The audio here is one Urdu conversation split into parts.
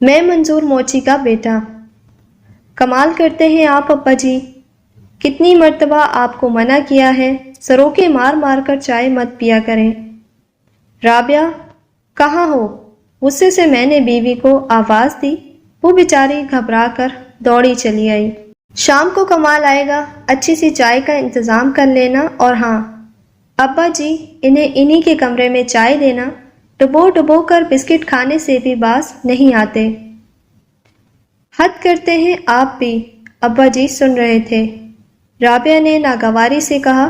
میں منظور موچی کا بیٹا۔ کمال کرتے ہیں آپ ابا جی، کتنی مرتبہ آپ کو منع کیا ہے سروکے مار مار کر چائے مت پیا کریں۔ رابعہ کہاں ہو؟ غصے سے میں نے بیوی کو آواز دی، وہ بیچاری گھبرا کر دوڑی چلی آئی۔ شام کو کمال آئے گا، اچھی سی چائے کا انتظام کر لینا، اور ہاں ابا جی انہیں انہی کے کمرے میں چائے دینا، ڈبو ڈبو کر بسکٹ کھانے سے بھی باز نہیں آتے۔ حد کرتے ہیں آپ بھی، ابا جی سن رہے تھے۔ رابعہ نے ناگواری سے کہا،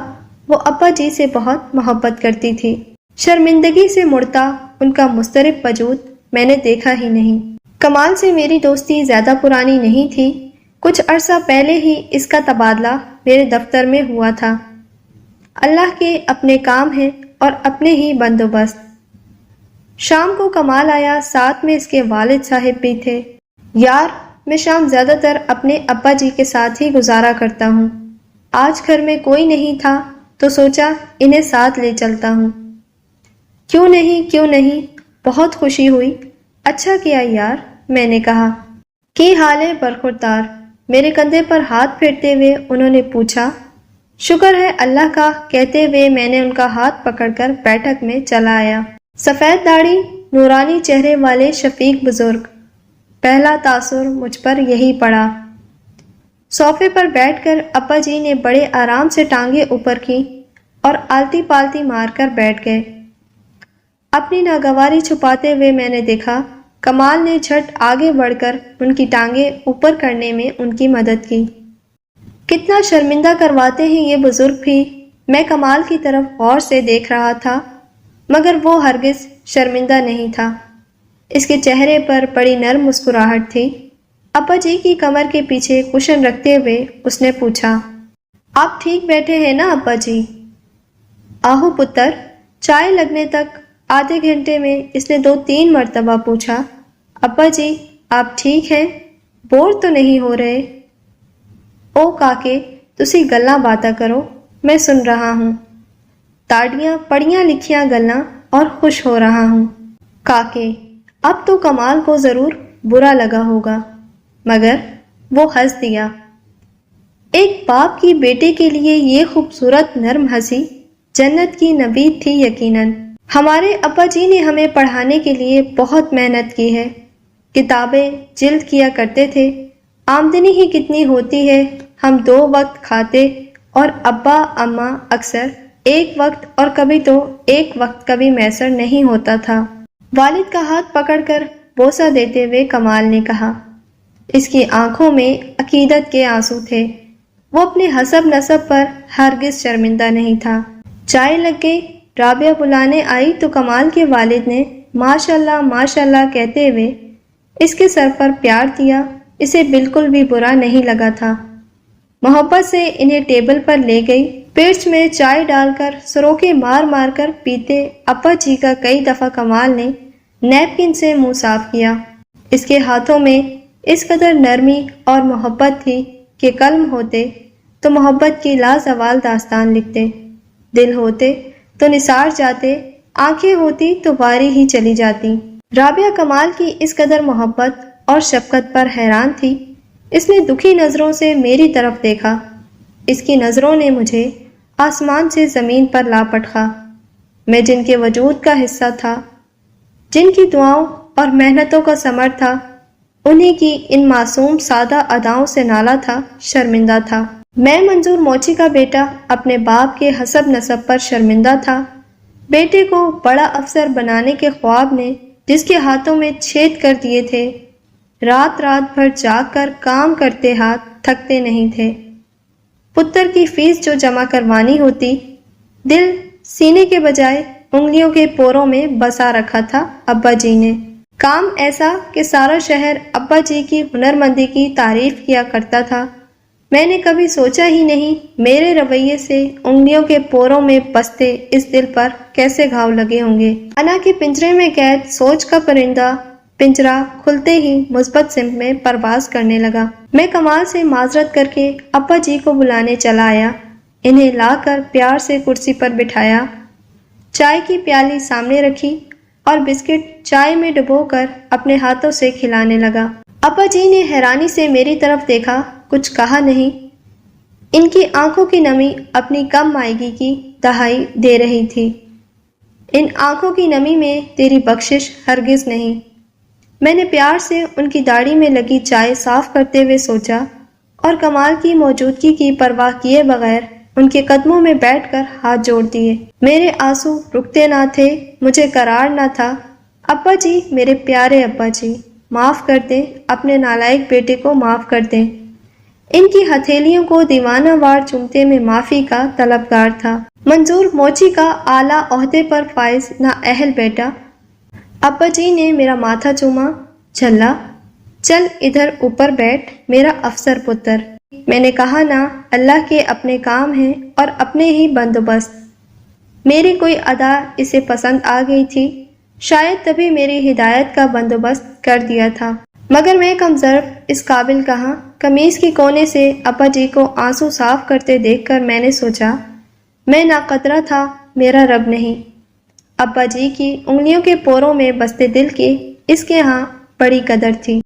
وہ ابا جی سے بہت محبت کرتی تھی، شرمندگی سے مڑتا ان کا مضطرب وجود میں نے دیکھا ہی نہیں۔ کمال سے میری دوستی زیادہ پرانی نہیں تھی، کچھ عرصہ پہلے ہی اس کا تبادلہ میرے دفتر میں ہوا تھا۔ اللہ کے اپنے کام ہیں اور اپنے ہی بندوبست۔ شام کو کمال آیا، ساتھ میں اس کے والد صاحب بھی تھے۔ یار میں شام زیادہ تر اپنے ابا جی کے ساتھ ہی گزارا کرتا ہوں، آج گھر میں کوئی نہیں تھا تو سوچا انہیں ساتھ لے چلتا ہوں۔ کیوں نہیں، بہت خوشی ہوئی۔ اچھا کیا یار، میں نے کہا۔ کی حال ہے برخوردار؟ میرے کندھے پر ہاتھ پھیرتے ہوئے انہوں نے پوچھا۔ شکر ہے اللہ کا، کہتے ہوئے میں نے ان کا ہاتھ پکڑ کر بیٹھک میں چلا آیا۔ سفید داڑھی، نورانی چہرے والے شفیق بزرگ، پہلا تاثر مجھ پر یہی پڑا۔ صوفے پر بیٹھ کر ابا جی نے بڑے آرام سے ٹانگیں اوپر کی اور آلتی پالتی مار کر بیٹھ گئے۔ اپنی ناگواری چھپاتے ہوئے میں نے دیکھا کمال نے جھٹ آگے بڑھ کر ان کی ٹانگیں اوپر کرنے میں ان کی مدد کی۔ کتنا شرمندہ کرواتے ہیں یہ بزرگ بھی۔ میں کمال کی طرف غور سے دیکھ رہا تھا، مگر وہ ہرگز شرمندہ نہیں تھا۔ اس کے چہرے پر بڑی نرم مسکراہٹ تھی۔ ابا جی کی کمر کے پیچھے کشن رکھتے ہوئے اس نے پوچھا، آپ ٹھیک بیٹھے ہیں نا ابا جی؟ آہو پتر، چائے لگنے تک آدھے گھنٹے میں اس نے 2-3 مرتبہ پوچھا، ابا جی آپ ٹھیک ہیں؟ بور تو نہیں ہو رہے؟ او کاکے تسی گلاں باتاں کرو، میں سن رہا ہوں۔ تاڑیاں پڑھیاں لکھیاں گلاں اور خوش ہو رہا ہوں۔ کاکے اب تو کمال کو ضرور برا لگا ہوگا، مگر وہ ہنس دیا۔ ایک باپ کی بیٹے کے لیے یہ خوبصورت نرم ہنسی جنت کی نوید تھی یقیناً۔ ہمارے ابا جی نے ہمیں پڑھانے کے لیے بہت محنت کی ہے، کتابیں جلد کیا کرتے تھے، آمدنی ہی کتنی ہوتی ہے، ہم 2 وقت کھاتے اور ابا اماں اکثر 1 وقت اور کبھی تو 1 وقت کا بھی میسر نہیں ہوتا تھا۔ والد کا ہاتھ پکڑ کر بوسہ دیتے ہوئے کمال نے کہا۔ اس کی آنکھوں میں عقیدت کے آنسو تھے، وہ اپنے حسب نسب پر ہرگز شرمندہ نہیں تھا۔ چائے لگ گئی، رابعہ بلانے آئی تو کمال کے والد نے ماشاءاللہ کہتے ہوئے اس کے سر پر پیار دیا۔ اسے بالکل بھی برا نہیں لگا تھا، محبت سے انہیں ٹیبل پر لے گئی، پیرچ میں چائے ڈال کر سروکے مار مار کر پیتے ابا جی کا کئی دفعہ کمال نے نیپکن سے منہ صاف کیا۔ اس کے ہاتھوں میں اس قدر نرمی اور محبت تھی کہ قلم ہوتے تو محبت کی لازوال داستان لکھتے، دل ہوتے تو نثار جاتے، آنکھیں ہوتی تو واری ہی چلی جاتی۔ رابعہ کمال کی اس قدر محبت اور شفقت پر حیران تھی۔ اس نے دکھی نظروں سے میری طرف دیکھا، اس کی نظروں نے مجھے آسمان سے زمین پر لا پٹخا۔ میں جن کے وجود کا حصہ تھا، جن کی دعاؤں اور محنتوں کا ثمر تھا، انہی کی ان معصوم سادہ اداؤں سے نالا تھا، شرمندہ تھا۔ میں منظور موچی کا بیٹا اپنے باپ کے حسب نسب پر شرمندہ تھا۔ بیٹے کو بڑا افسر بنانے کے خواب نے جس کے ہاتھوں میں چھید کر دیے تھے، رات بھر جاگ کر کام کرتے ہاتھ تھکتے نہیں تھے۔ پتر کی فیس جو جمع کروانی ہوتی، دل سینے کے بجائے انگلیوں کے پوروں میں بسا رکھا تھا ابا جی نے۔ کام ایسا کہ سارا شہر ابا جی کی ہنرمندی کی تعریف کیا کرتا تھا۔ میں نے کبھی سوچا ہی نہیں میرے رویے سے انگلیوں کے پوروں میں بستے اس دل پر کیسے گھاؤ لگے ہوں گے۔ انا کے پنجرے میں قید سوچ کا پرندہ پنجرہ کھلتے ہی مثبت سمت میں پرواز کرنے لگا۔ میں کمال سے معذرت کر کے ابا جی کو بلانے چلا آیا، انہیں لا کر پیار سے کرسی پر بٹھایا، چائے کی پیالی سامنے رکھی اور بسکٹ چائے میں ڈبو کر اپنے ہاتھوں سے کھلانے لگا۔ ابا جی نے حیرانی سے میری طرف دیکھا، کچھ کہا نہیں۔ ان کی آنکھوں کی نمی اپنی کم مائگی کی دہائی دے رہی تھی۔ ان آنکھوں کی نمی میں تیری بخشش ہرگز نہیں۔ میں نے پیار سے ان کی داڑھی میں لگی چائے صاف کرتے ہوئے سوچا اور کمال کی موجودگی کی پرواہ کیے بغیر ان کے قدموں میں بیٹھ کر ہاتھ جوڑ دیے۔ میرے آنسو رکتے نہ تھے، مجھے قرار نہ تھا۔ ابا جی، میرے پیارے ابا جی، معاف کر دیں، اپنے نالائق بیٹے کو معاف کر دیں۔ ان کی ہتھیلیوں کو دیوانہ وار چومتے میں معافی کا طلبگار تھا۔ منظور موچی کا اعلیٰ عہدے پر فائز نااہل بیٹا۔ ابا جی نے میرا ماتھا چوما۔ جھلا، چل ادھر اوپر بیٹھ میرا افسر پتر۔ میں نے کہا نا، اللہ کے اپنے کام ہیں اور اپنے ہی بندوبست۔ میری کوئی ادا اسے پسند آ گئی تھی، شاید تبھی میری ہدایت کا بندوبست کر دیا تھا، مگر میں کم ظرف اس قابل کہاں۔ قمیص کے کونے سے ابا جی کو آنسو صاف کرتے دیکھ کر میں نے سوچا، میں ناقدرہ تھا، میرا رب نہیں۔ ابا جی کی انگلیوں کے پوروں میں بستے دل کی اس کے ہاں بڑی قدر تھی۔